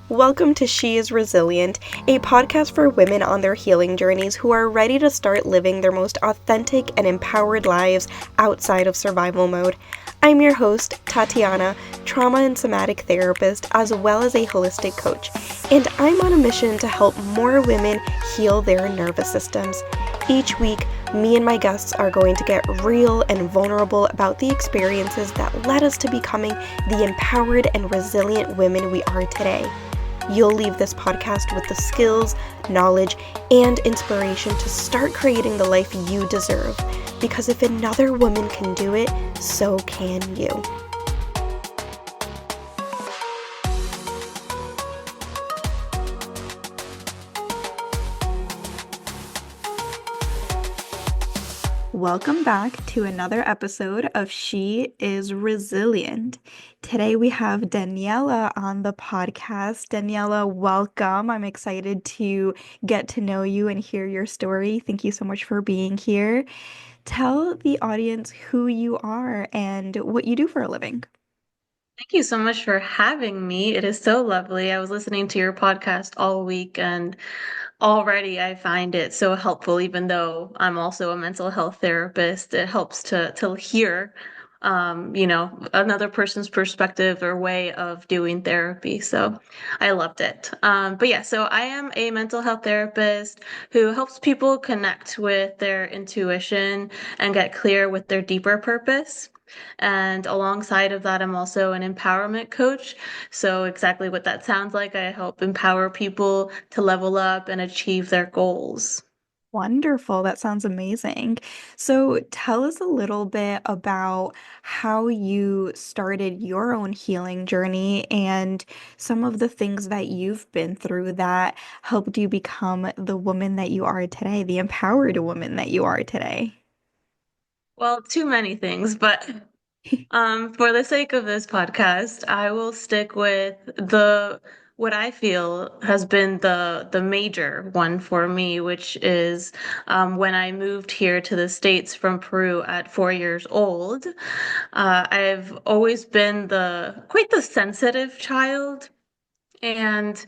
Welcome to She is Resilient, a podcast for women on their healing journeys who are ready to start living their most authentic and empowered lives outside of survival mode. I'm your host, Tatiana, trauma and somatic therapist, as well as a holistic coach, and I'm on a mission to help more women heal their nervous systems. Each week, me and my guests are going to get real and vulnerable about the experiences that led us to becoming the empowered and resilient women we are today. You'll leave this podcast with the skills, knowledge, and inspiration to start creating the life you deserve. Because if another woman can do it, so can you. Welcome back to another episode of She is Resilient. Today we have Daniela on the podcast. Daniela, welcome. I'm excited to get to know you and hear your story. Thank you so much for being here. Tell the audience who you are and what you do for a living. Thank you so much for having me. It is so lovely. I was listening to your podcast all week, and already I find it so helpful, even though I'm also a mental health therapist. It helps to hear another person's perspective or way of doing therapy. So I loved it. But yeah, so I am a mental health therapist who helps people connect with their intuition and get clear with their deeper purpose. And alongside of that, I'm also an empowerment coach. So, exactly what that sounds like, I help empower people to level up and achieve their goals. Wonderful. That sounds amazing. So tell us a little bit about how you started your own healing journey and some of the things that you've been through that helped you become the woman that you are today, the empowered woman that you are today. Well, too many things, but for the sake of this podcast, I will stick with the what I feel has been the major one for me, which is when I moved here to the States from Peru at 4 years old. I've always been the quite the sensitive child, and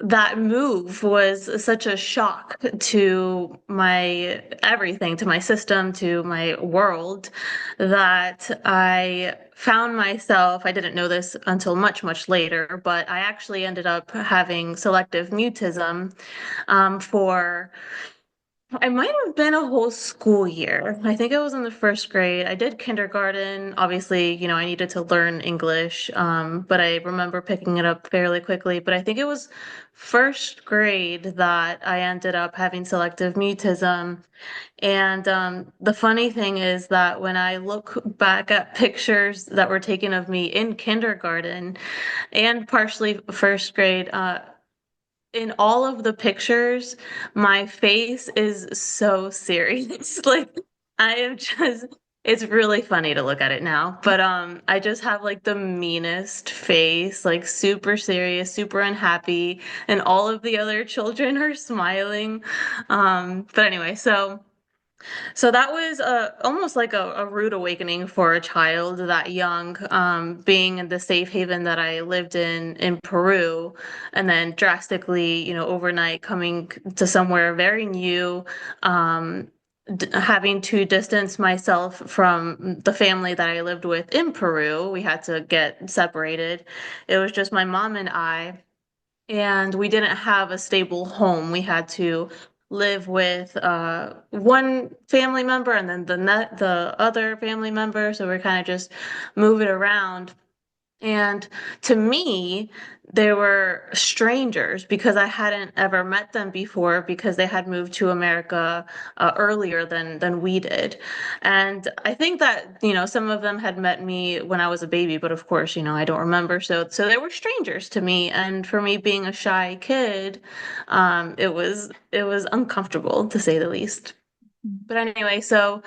that move was such a shock to my everything, to my system, to my world, that I found myself, I didn't know this until much, much later, but I actually ended up having selective mutism for I might have been a whole school year. I think I was in the first grade. I did kindergarten. Obviously, I needed to learn English, but I remember picking it up fairly quickly. But I think it was first grade that I ended up having selective mutism. And the funny thing is that when I look back at pictures that were taken of me in kindergarten and partially first grade, in all of the pictures, my face is so serious. Like I am just it's really funny to look at it now, but I just have like the meanest face, like super serious, super unhappy, and all of the other children are smiling. But anyway, so that was almost like a rude awakening for a child that young, being in the safe haven that I lived in Peru, and then drastically, overnight coming to somewhere very new, having to distance myself from the family that I lived with in Peru. We had to get separated. It was just my mom and I, and we didn't have a stable home. We had to live with one family member and then the other family member. So we're kind of just moving around. And to me, they were strangers because I hadn't ever met them before because they had moved to America earlier than we did. And I think that, some of them had met me when I was a baby, but of course, I don't remember. So they were strangers to me. And for me being a shy kid, it was uncomfortable to say the least. But anyway, so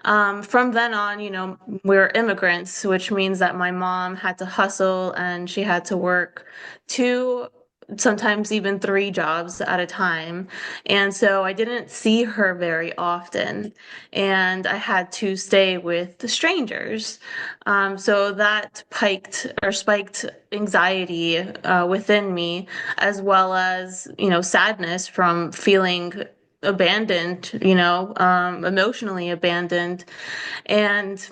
from then on, we're immigrants, which means that my mom had to hustle and she had to work two. sometimes even three jobs at a time. And so I didn't see her very often. And I had to stay with strangers. So that spiked anxiety within me, as well as, sadness from feeling abandoned, emotionally abandoned. And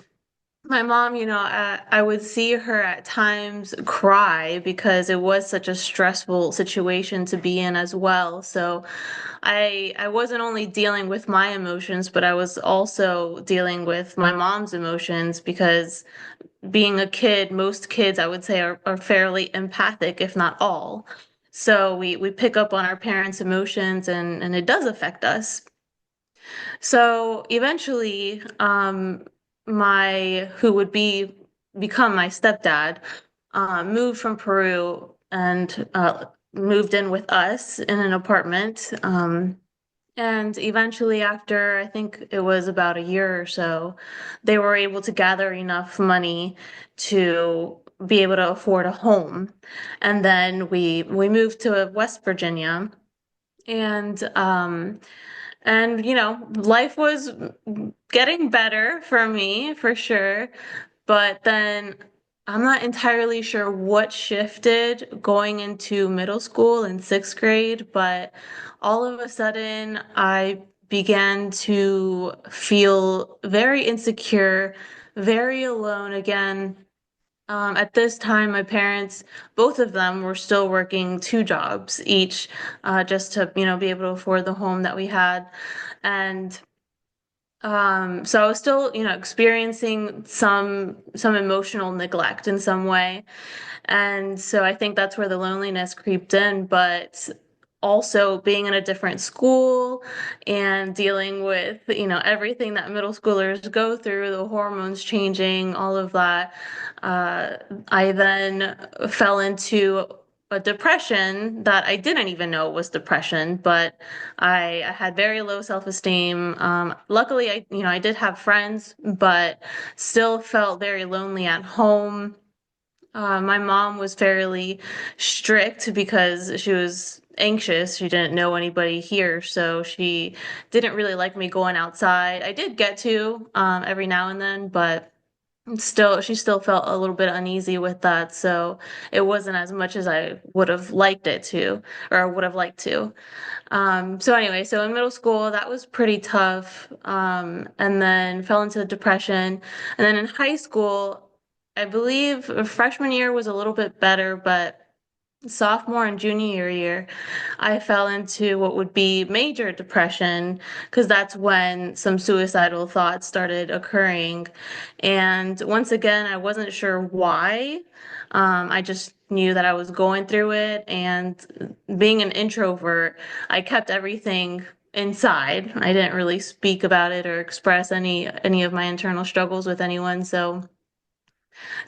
my mom, I would see her at times cry because it was such a stressful situation to be in as well. So I wasn't only dealing with my emotions, but I was also dealing with my mom's emotions because being a kid, most kids I would say are fairly empathic, if not all. So we pick up on our parents' emotions and it does affect us. So eventually, my who would become my stepdad moved from Peru and moved in with us in an apartment. And eventually, after I think it was about a year or so, they were able to gather enough money to be able to afford a home. And then we moved to West Virginia, and life was getting better for me for sure. But then I'm not entirely sure what shifted going into middle school in sixth grade, but all of a sudden I began to feel very insecure, very alone again. At this time, my parents, both of them, were still working two jobs each, just to, be able to afford the home that we had. And so I was still, experiencing some emotional neglect in some way. And so I think that's where the loneliness creeped in, but also being in a different school and dealing with, everything that middle schoolers go through, the hormones changing, all of that. Uh, I then fell into a depression that I didn't even know was depression, but I had very low self-esteem. Luckily, I did have friends, but still felt very lonely at home. My mom was fairly strict because she was anxious. She didn't know anybody here, so she didn't really like me going outside. I did get to every now and then, but she still felt a little bit uneasy with that. So it wasn't as much as I would have liked it to, or would have liked to. So anyway, so in middle school, that was pretty tough. And then fell into depression. And then in high school, I believe freshman year was a little bit better, but sophomore and junior year, I fell into what would be major depression because that's when some suicidal thoughts started occurring. And once again, I wasn't sure why. I just knew that I was going through it. And being an introvert, I kept everything inside. I didn't really speak about it or express any of my internal struggles with anyone. So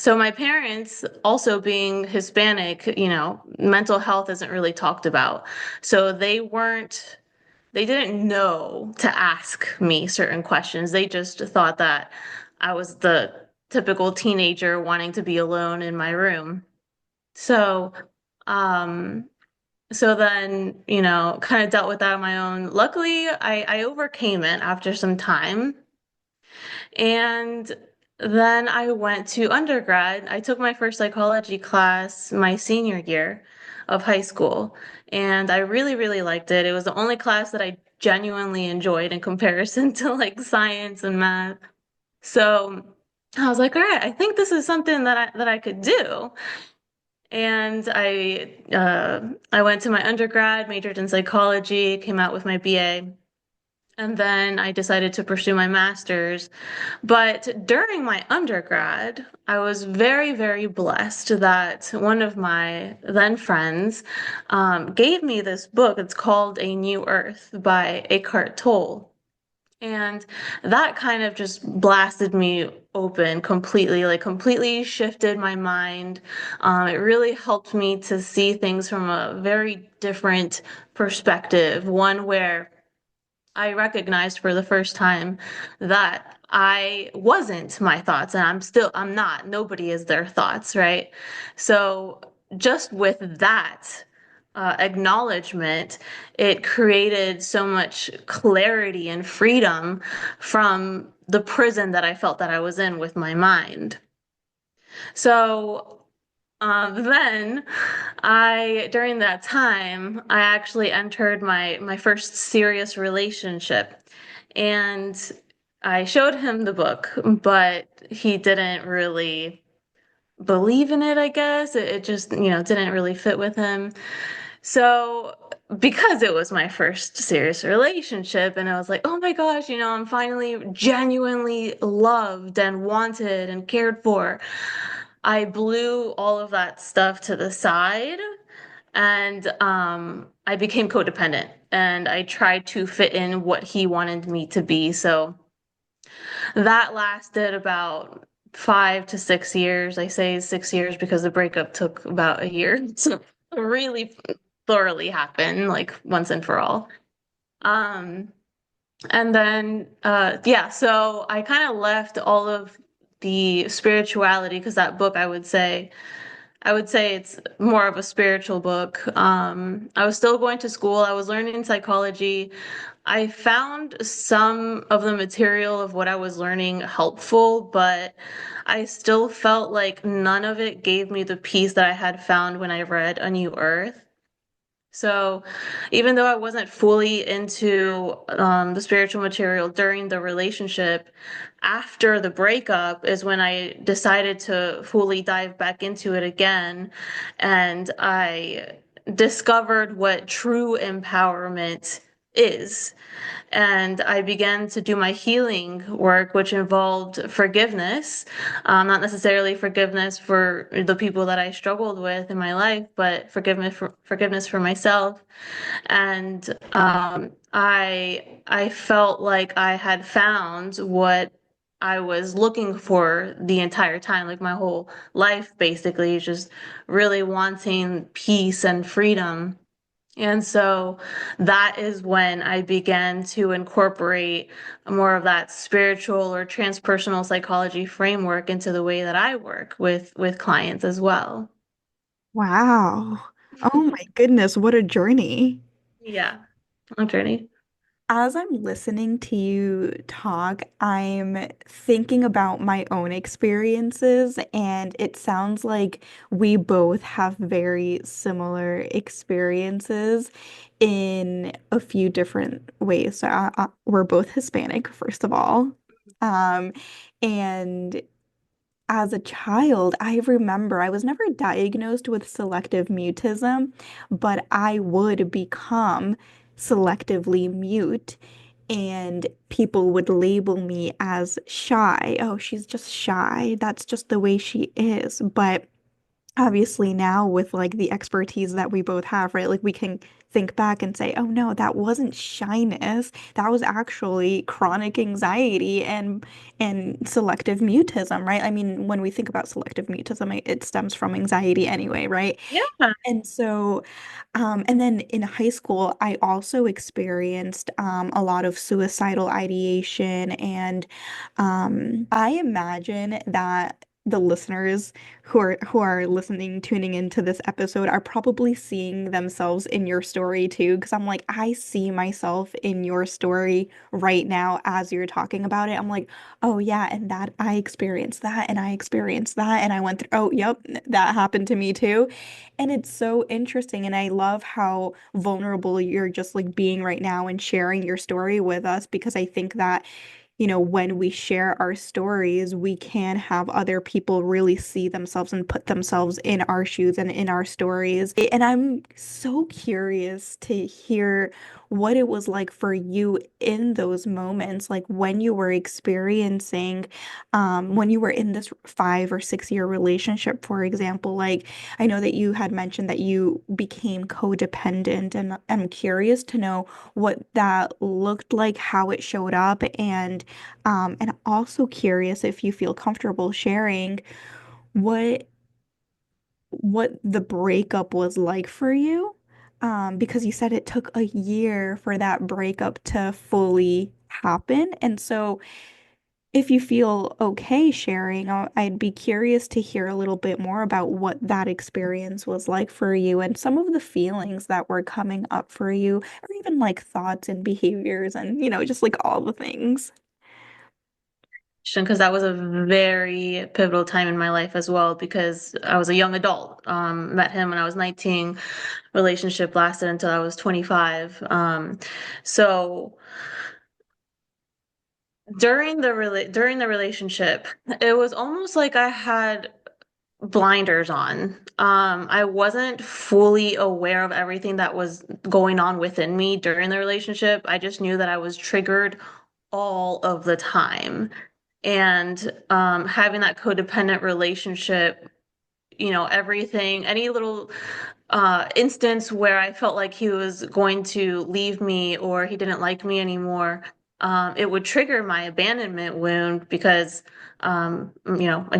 my parents, also being Hispanic, mental health isn't really talked about. So they didn't know to ask me certain questions. They just thought that I was the typical teenager wanting to be alone in my room. So, um, so then, kind of dealt with that on my own. Luckily, I overcame it after some time. And then I went to undergrad. I took my first psychology class my senior year of high school, and I really, really liked it. It was the only class that I genuinely enjoyed in comparison to like science and math. So I was like, all right, I think this is something that I could do. And I went to my undergrad, majored in psychology, came out with my BA. And then I decided to pursue my master's. But during my undergrad, I was very, very blessed that one of my then friends gave me this book. It's called A New Earth by Eckhart Tolle. And that kind of just blasted me open completely, like completely shifted my mind. It really helped me to see things from a very different perspective, one where I recognized for the first time that I wasn't my thoughts, and I'm not. Nobody is their thoughts, right? So just with that, acknowledgement, it created so much clarity and freedom from the prison that I felt that I was in with my mind. So then during that time, I actually entered my first serious relationship, and I showed him the book, but he didn't really believe in it, I guess. It just, didn't really fit with him. So, because it was my first serious relationship, and I was like, oh my gosh, I'm finally genuinely loved and wanted and cared for, I blew all of that stuff to the side, and I became codependent, and I tried to fit in what he wanted me to be. So that lasted about 5 to 6 years. I say 6 years because the breakup took about a year. So really thoroughly happened, like once and for all. Um, and then yeah, so I kind of left all of the spirituality because that book, I would say it's more of a spiritual book. I was still going to school. I was learning psychology. I found some of the material of what I was learning helpful, but I still felt like none of it gave me the peace that I had found when I read A New Earth. So even though I wasn't fully into the spiritual material during the relationship, after the breakup is when I decided to fully dive back into it again. And I discovered what true empowerment is. And I began to do my healing work, which involved forgiveness, not necessarily forgiveness for the people that I struggled with in my life, but forgiveness for myself. And I felt like I had found what I was looking for the entire time, like my whole life basically, just really wanting peace and freedom. And so that is when I began to incorporate more of that spiritual or transpersonal psychology framework into the way that I work with clients as well. Wow. Oh my goodness, what a journey. Yeah, on journey. As I'm listening to you talk, I'm thinking about my own experiences, and it sounds like we both have very similar experiences in a few different ways. So we're both Hispanic, first of all. Um, and as a child, I remember I was never diagnosed with selective mutism, but I would become selectively mute, and people would label me as shy. Oh, she's just shy. That's just the way she is. But obviously now with like the expertise that we both have, right? Like we can think back and say, oh no, that wasn't shyness. That was actually chronic anxiety and selective mutism, right? I mean, when we think about selective mutism, it stems from anxiety anyway, right? Yeah. And so, and then in high school, I also experienced a lot of suicidal ideation. And I imagine that the listeners who are listening, tuning into this episode are probably seeing themselves in your story too. Because I'm like, I see myself in your story right now as you're talking about it. I'm like, oh yeah, and that I experienced that, and I experienced that, and I went through, oh, yep, that happened to me too. And it's so interesting. And I love how vulnerable you're just like being right now and sharing your story with us because I think that, when we share our stories, we can have other people really see themselves and put themselves in our shoes and in our stories. And I'm so curious to hear what it was like for you in those moments, like when you were experiencing, when you were in this 5 or 6 year relationship, for example. Like, I know that you had mentioned that you became codependent, and I'm curious to know what that looked like, how it showed up, and also curious if you feel comfortable sharing what what the breakup was like for you. Because you said it took a year for that breakup to fully happen. And so If you feel okay sharing, I'd be curious to hear a little bit more about what that experience was like for you and some of the feelings that were coming up for you, or even like thoughts and behaviors and, just like all the things. Because that was a very pivotal time in my life as well because I was a young adult. Met him when I was 19. Relationship lasted until I was 25. So during the relationship, it was almost like I had blinders on. I wasn't fully aware of everything that was going on within me during the relationship. I just knew that I was triggered all of the time. And having that codependent relationship, everything, any little instance where I felt like he was going to leave me or he didn't like me anymore, it would trigger my abandonment wound because, I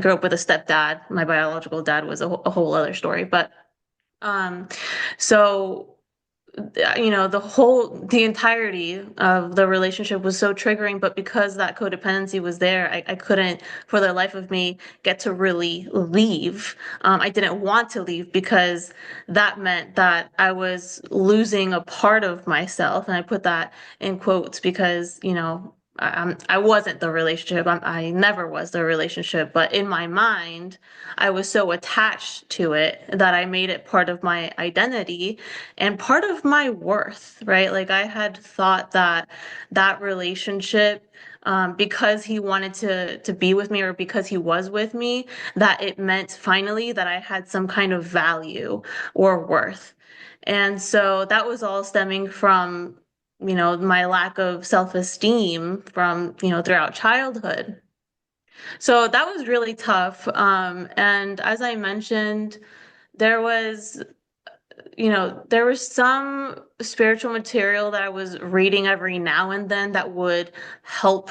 grew up with a stepdad. My biological dad was a whole other story, but um, so the entirety of the relationship was so triggering, but because that codependency was there, I couldn't, for the life of me, get to really leave. I didn't want to leave because that meant that I was losing a part of myself. And I put that in quotes because, I wasn't the relationship. I never was the relationship, but in my mind, I was so attached to it that I made it part of my identity and part of my worth, right? Like I had thought that that relationship, because he wanted to be with me or because he was with me, that it meant finally that I had some kind of value or worth. And so that was all stemming from, my lack of self-esteem from, throughout childhood. So that was really tough. And as I mentioned, there was there was some spiritual material that I was reading every now and then that would help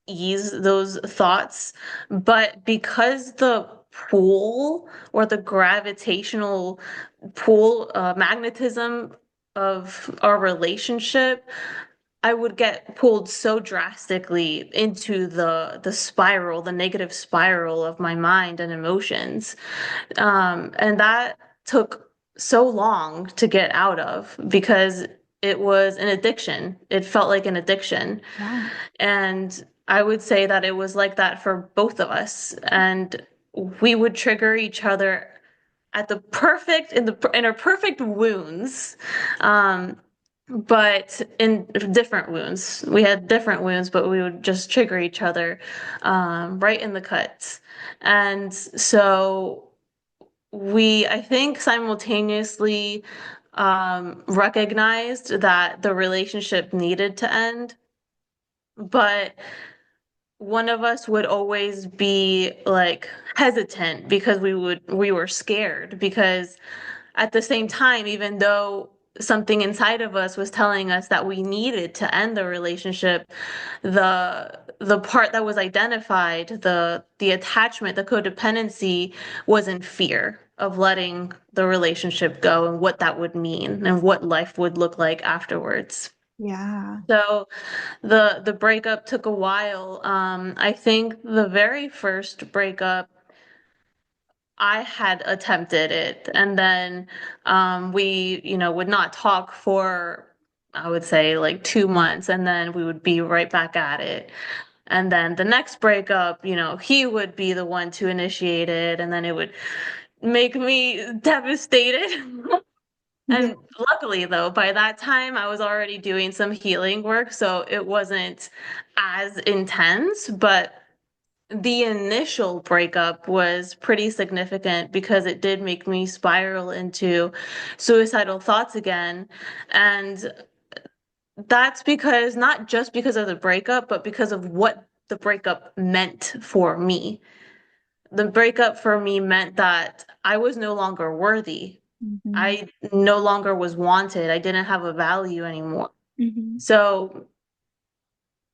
ease those thoughts. But because the pull or the gravitational pull, magnetism of our relationship, I would get pulled so drastically into the spiral, the negative spiral of my mind and emotions. And that took so long to get out of because it was an addiction. It felt like an addiction. Yeah. And I would say that it was like that for both of us. And we would trigger each other at the perfect in our perfect wounds. Um, but in different wounds. We had different wounds, but we would just trigger each other right in the cuts. And so I think, simultaneously recognized that the relationship needed to end, but one of us would always be like hesitant because we were scared because at the same time, even though something inside of us was telling us that we needed to end the relationship, the part that was identified, the attachment, the codependency was in fear of letting the relationship go and what that would mean and what life would look like afterwards. Yeah. So the breakup took a while. I think the very first breakup I had attempted it, and then we, would not talk for, I would say, like 2 months, and then we would be right back at it. And then the next breakup, he would be the one to initiate it, and then it would make me devastated. Yeah. And luckily, though, by that time, I was already doing some healing work, so it wasn't as intense, but the initial breakup was pretty significant because it did make me spiral into suicidal thoughts again. And that's because not just because of the breakup, but because of what the breakup meant for me. The breakup for me meant that I was no longer worthy. Hmm. I no longer was wanted. I didn't have a value anymore. Hmm. So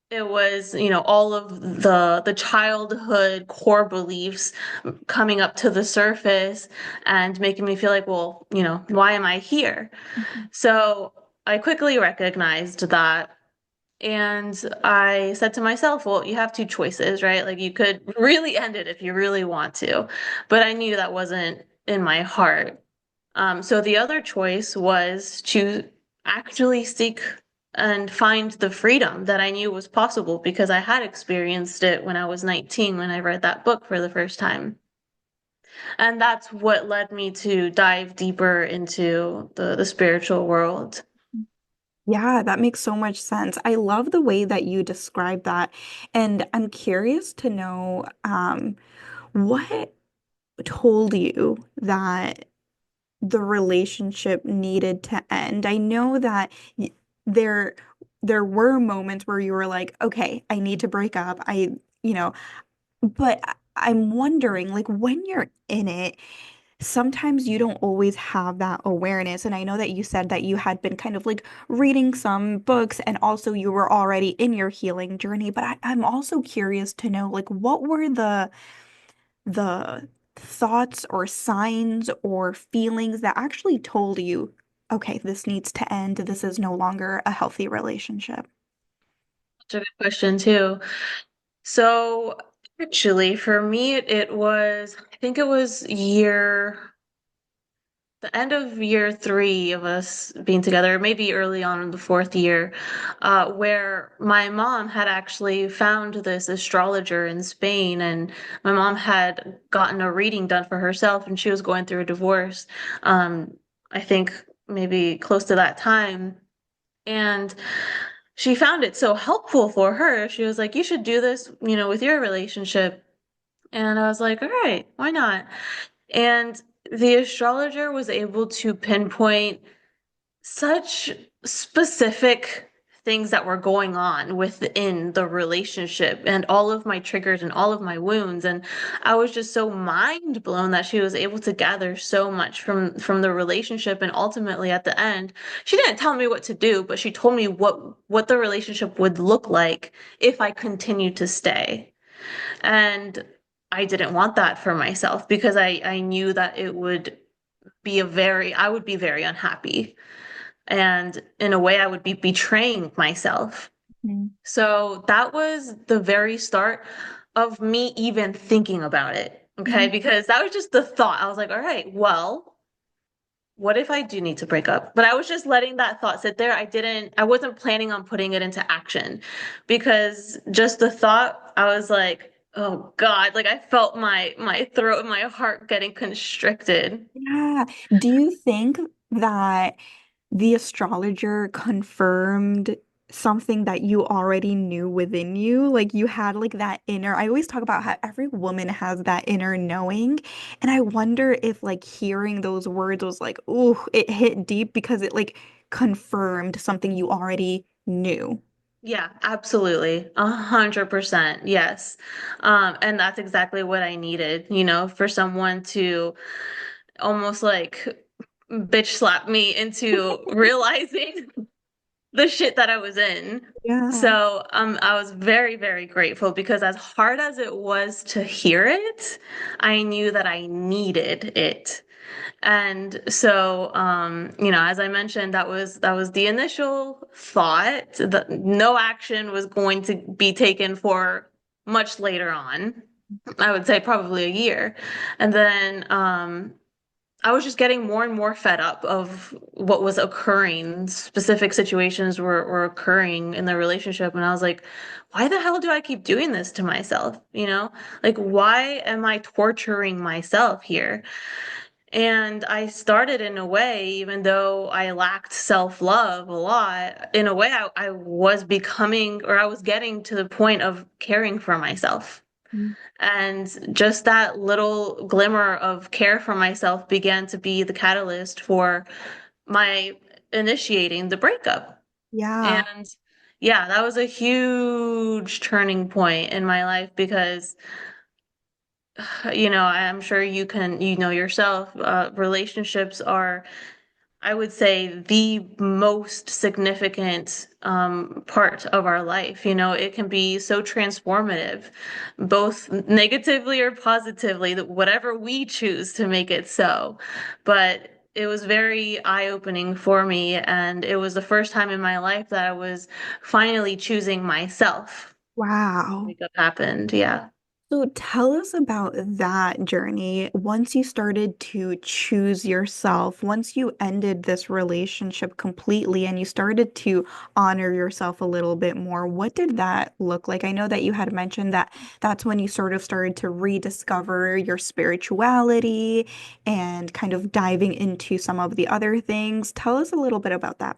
it was, all of the childhood core beliefs coming up to the surface and making me feel like, well, why am I here? Hmm. So I quickly recognized that And I said to myself, well, you have two choices, right? Like you could really end it if you really want to. But I knew that wasn't in my heart. So the other choice was to actually seek and find the freedom that I knew was possible because I had experienced it when I was 19 when I read that book for the first time. And that's what led me to dive deeper into the spiritual world. Yeah, that makes so much sense. I love the way that you describe that. And I'm curious to know what told you that the relationship needed to end. I know that y- there there were moments where you were like, okay, I need to break up. You know, but I'm wondering, like, when you're in it, sometimes you don't always have that awareness. And I know that you said that you had been kind of like reading some books and also you were already in your healing journey. But I'm also curious to know, like, what were the thoughts or signs or feelings that actually told you, okay, this needs to end. This is no longer a healthy relationship. Such a good question, too. So, actually, for me, it was, I think it was the end of year three of us being together, maybe early on in the fourth year, where my mom had actually found this astrologer in Spain, and my mom had gotten a reading done for herself, and she was going through a divorce. Um, I think maybe close to that time. And she found it so helpful for her. She was like, you should do this, with your relationship. And I was like, all right, why not? And the astrologer was able to pinpoint such specific things that were going on within the relationship and all of my triggers and all of my wounds. And I was just so mind blown that she was able to gather so much from the relationship. And ultimately at the end, she didn't tell me what to do, but she told me what the relationship would look like if I continued to stay. And I didn't want that for myself because I knew that it would I would be very unhappy. And in a way, I would be betraying myself. Mhm. So that was the very start of me even thinking about it. Okay. Yeah. Because that was just the thought. I was like, all right, well, what if I do need to break up? But I was just letting that thought sit there. I wasn't planning on putting it into action because just the thought, I was like, oh God, like I felt my throat and my heart getting constricted. Yeah. Do you think that the astrologer confirmed something that you already knew within you? Like you had like that inner, I always talk about how every woman has that inner knowing. And I wonder if like hearing those words was like, ooh, it hit deep because it like confirmed something you already knew. Yeah, absolutely. 100%. Yes. And that's exactly what I needed, for someone to almost like bitch slap me into realizing the shit that I was in. Yeah. So, I was very, very grateful because as hard as it was to hear it, I knew that I needed it. And so, as I mentioned, that was the initial thought that no action was going to be taken for much later on. I would say probably a year. And then I was just getting more and more fed up of what was occurring. Specific situations were occurring in the relationship. And I was like, why the hell do I keep doing this to myself? Like, why am I torturing myself here? And I started in a way, even though I lacked self-love a lot, in a way I was becoming or I was getting to the point of caring for myself. And just that little glimmer of care for myself began to be the catalyst for my initiating the breakup. Yeah. And yeah, that was a huge turning point in my life because I'm sure you know yourself, relationships are, I would say, the most significant part of our life. It can be so transformative, both negatively or positively, that whatever we choose to make it so. But it was very eye-opening for me, and it was the first time in my life that I was finally choosing myself. Wow. Breakup happened, yeah. So tell us about that journey. Once you started to choose yourself, once you ended this relationship completely and you started to honor yourself a little bit more, what did that look like? I know that you had mentioned that that's when you sort of started to rediscover your spirituality and kind of diving into some of the other things. Tell us a little bit about that.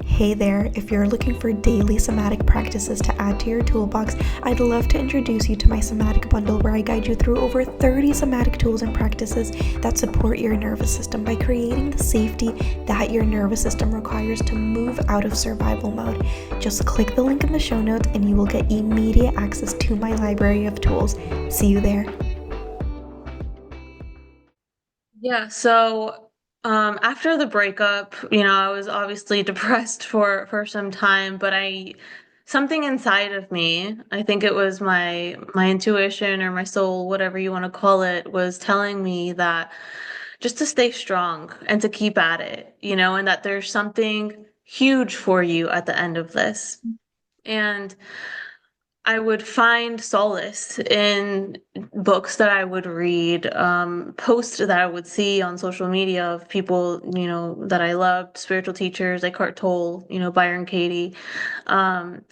Hey there, if you're looking for daily somatic practices to add to your toolbox, I'd love to introduce you to my somatic bundle where I guide you through over 30 somatic tools and practices that support your nervous system by creating the safety that your nervous system requires to move out of survival mode. Just click the link in the show notes and you will get immediate access to my library of tools. See you there. Yeah, so after the breakup, I was obviously depressed for some time, but I something inside of me, I think it was my intuition or my soul, whatever you want to call it, was telling me that just to stay strong and to keep at it, and that there's something huge for you at the end of this. And I would find solace in books that I would read, posts that I would see on social media of people, that I loved, spiritual teachers, Eckhart Tolle, Byron Katie. Um,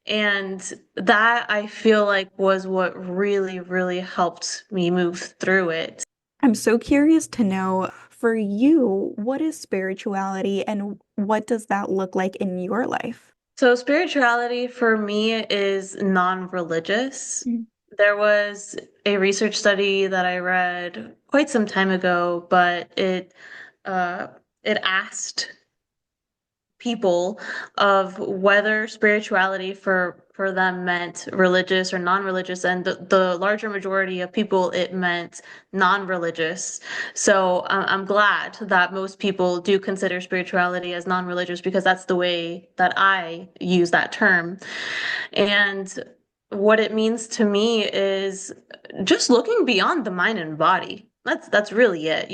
and that I feel like was what really, really helped me move through it. I'm so curious to know for you, what is spirituality and what does that look like in your life? So spirituality for me is non-religious. Mm. There was a research study that I read quite some time ago, but uh, it asked people of whether spirituality for them meant religious or non-religious, and the larger majority of people it meant non-religious. So I'm glad that most people do consider spirituality as non-religious because that's the way that I use that term. And what it means to me is just looking beyond the mind and body. That's really it.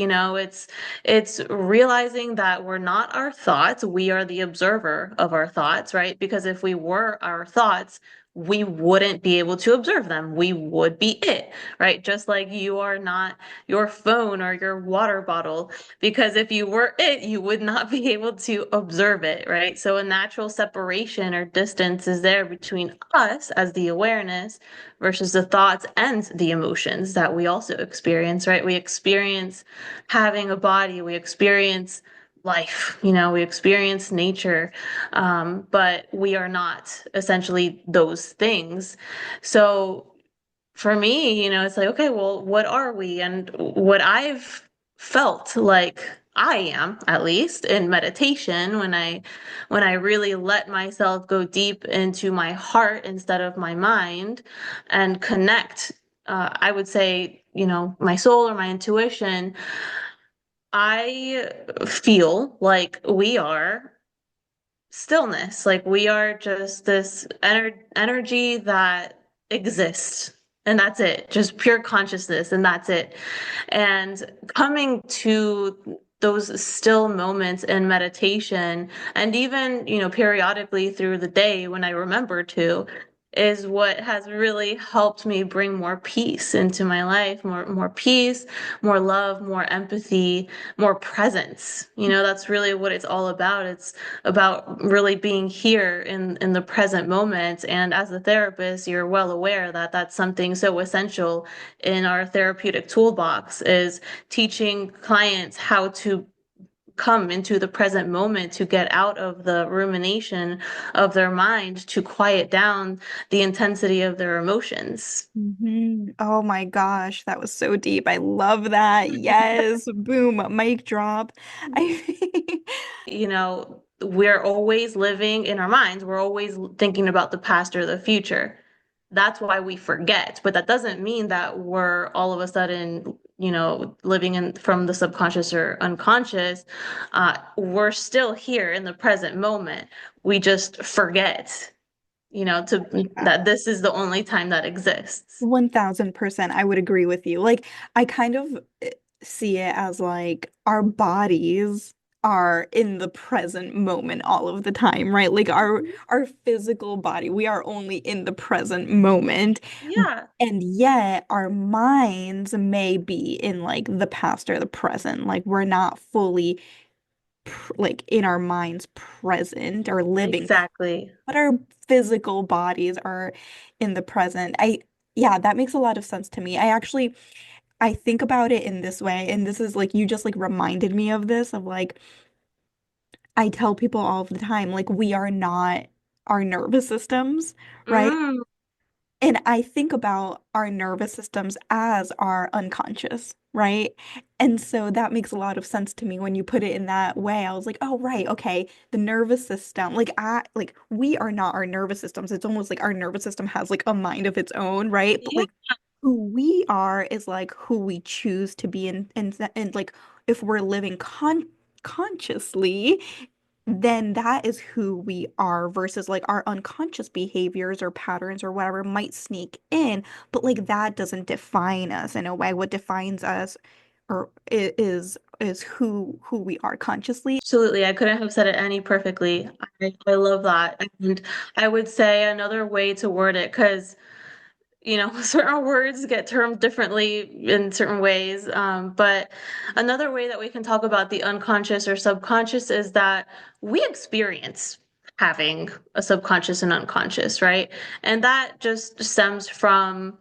It's realizing that we're not our thoughts, we are the observer of our thoughts, right? Because if we were our thoughts, we wouldn't be able to observe them. We would be it, right? Just like you are not your phone or your water bottle, because if you were it, you would not be able to observe it, right? So a natural separation or distance is there between us as the awareness versus the thoughts and the emotions that we also experience, right? We experience having a body, we experience life, we experience nature, but we are not essentially those things. So for me, it's like, okay, well, what are we? And what I've felt like I am, at least in meditation, when I really let myself go deep into my heart instead of my mind and connect, I would say, my soul or my intuition, I feel like we are stillness. Like we are just this energy that exists. And that's it, just pure consciousness, and that's it. And coming to those still moments in meditation, and even, periodically through the day when I remember to, is what has really helped me bring more peace into my life, more peace, more love, more empathy, more presence. That's really what it's all about. It's about really being here in the present moment. And as a therapist, you're well aware that that's something so essential in our therapeutic toolbox is teaching clients how to come into the present moment, to get out of the rumination of their mind, to quiet down the intensity of their emotions. Oh my gosh, that was so deep. I love that. Yes, boom, mic drop. I We're always living in our minds. We're always thinking about the past or the future. That's why we forget. But that doesn't mean that we're all of a sudden, living in from the subconscious or unconscious. We're still here in the present moment. We just forget, that this is the only time that exists. 1000%, I would agree with you. Like, I kind of see it as like our bodies are in the present moment all of the time, right? Like our physical body, we are only in the present moment. Yeah, And yet our minds may be in like the past or the present. Like we're not fully like in our minds present or living, exactly. but our physical bodies are in the present. Yeah, that makes a lot of sense to me. I think about it in this way, and this is like you just like reminded me of this of like I tell people all of the time, like we are not our nervous systems, right? Mm, And I think about our nervous systems as our unconscious, right? And so that makes a lot of sense to me when you put it in that way. I was like, oh, right, okay, the nervous system, like we are not our nervous systems. It's almost like our nervous system has like a mind of its own, right? But yeah, like who we are is like who we choose to be and like if we're living consciously then that is who we are versus like our unconscious behaviors or patterns or whatever might sneak in, but like that doesn't define us in a way. What defines us or is who we are consciously. absolutely. I couldn't have said it any perfectly. I love that. And I would say another way to word it, because certain words get termed differently in certain ways. But another way that we can talk about the unconscious or subconscious is that we experience having a subconscious and unconscious, right? And that just stems from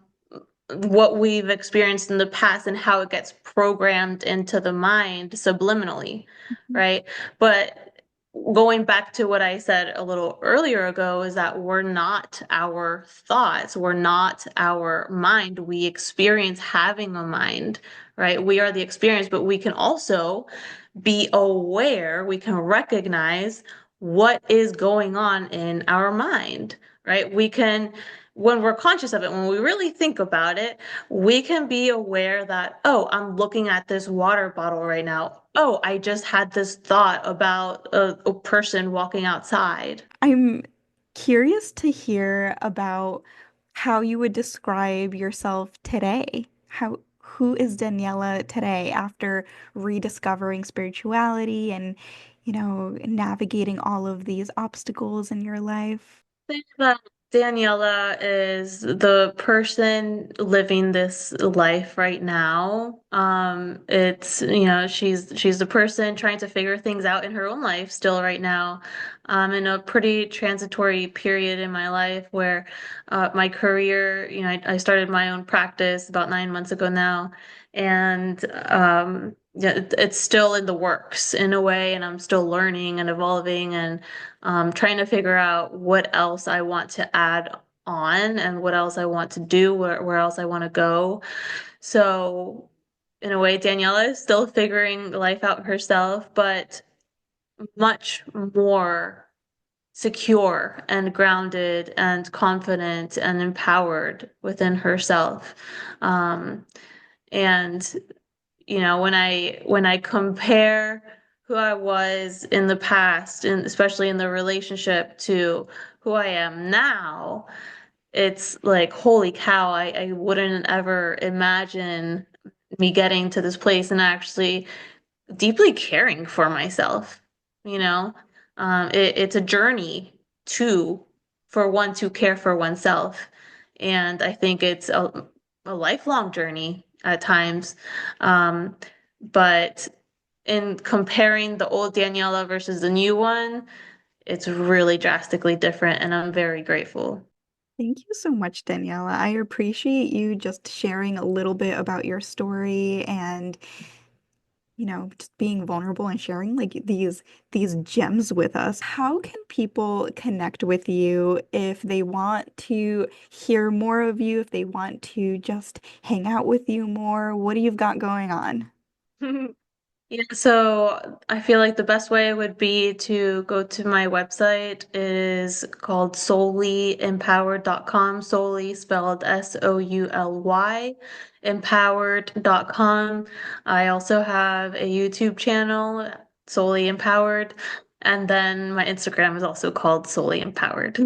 what we've experienced in the past and how it gets programmed into the mind subliminally, right? But going back to what I said a little earlier ago is that we're not our thoughts, we're not our mind. We experience having a mind, right? We are the experience, but we can also be aware, we can recognize what is going on in our mind, right? We can, when we're conscious of it, when we really think about it, we can be aware that, oh, I'm looking at this water bottle right now. Oh, I just had this thought about a person walking outside. I'm curious to hear about how you would describe yourself today. Who is Daniela today after rediscovering spirituality and, navigating all of these obstacles in your life? Think that Daniela is the person living this life right now. She's the person trying to figure things out in her own life still right now. In a pretty transitory period in my life where my career, I started my own practice about 9 months ago now, and yeah, it's still in the works in a way, and I'm still learning and evolving and trying to figure out what else I want to add on and what else I want to do, where else I want to go. So, in a way, Daniela is still figuring life out herself, but much more secure and grounded and confident and empowered within herself. Um, and when I compare who I was in the past, and especially in the relationship to who I am now, it's like, holy cow, I wouldn't ever imagine me getting to this place and actually deeply caring for myself, you know? It's a journey to, for one to care for oneself. And I think it's a lifelong journey at times. Um, but in comparing the old Daniela versus the new one, it's really drastically different, and I'm very grateful. Thank you so much, Daniela. I appreciate you just sharing a little bit about your story and just being vulnerable and sharing like these gems with us. How can people connect with you if they want to hear more of you, if they want to just hang out with you more? What do you've got going on? Yeah, so I feel like the best way would be to go to my website. It is called soulyempowered.com, solely spelled SOULY, empowered.com. I also have a YouTube channel, Solely Empowered, and then my Instagram is also called Solely Empowered.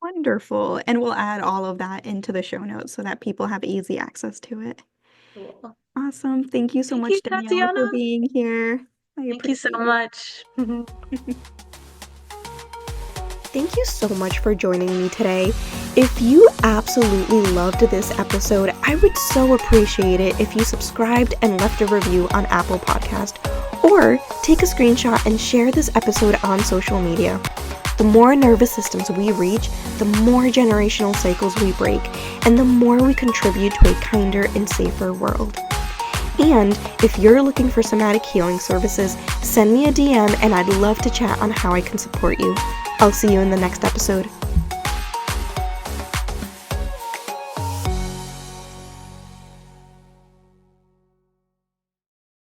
Wonderful. And we'll add all of that into the show notes so that people have easy access to it. Cool. Awesome. Thank you so Thank you, much, Daniela, for Tatiana. being here. I Thank you so appreciate it. much. Thank you so much for joining me today. If you absolutely loved this episode, I would so appreciate it if you subscribed and left a review on Apple Podcast, or take a screenshot and share this episode on social media. The more nervous systems we reach, the more generational cycles we break, and the more we contribute to a kinder and safer world. And if you're looking for somatic healing services, send me a DM and I'd love to chat on how I can support you. I'll see you in the next episode.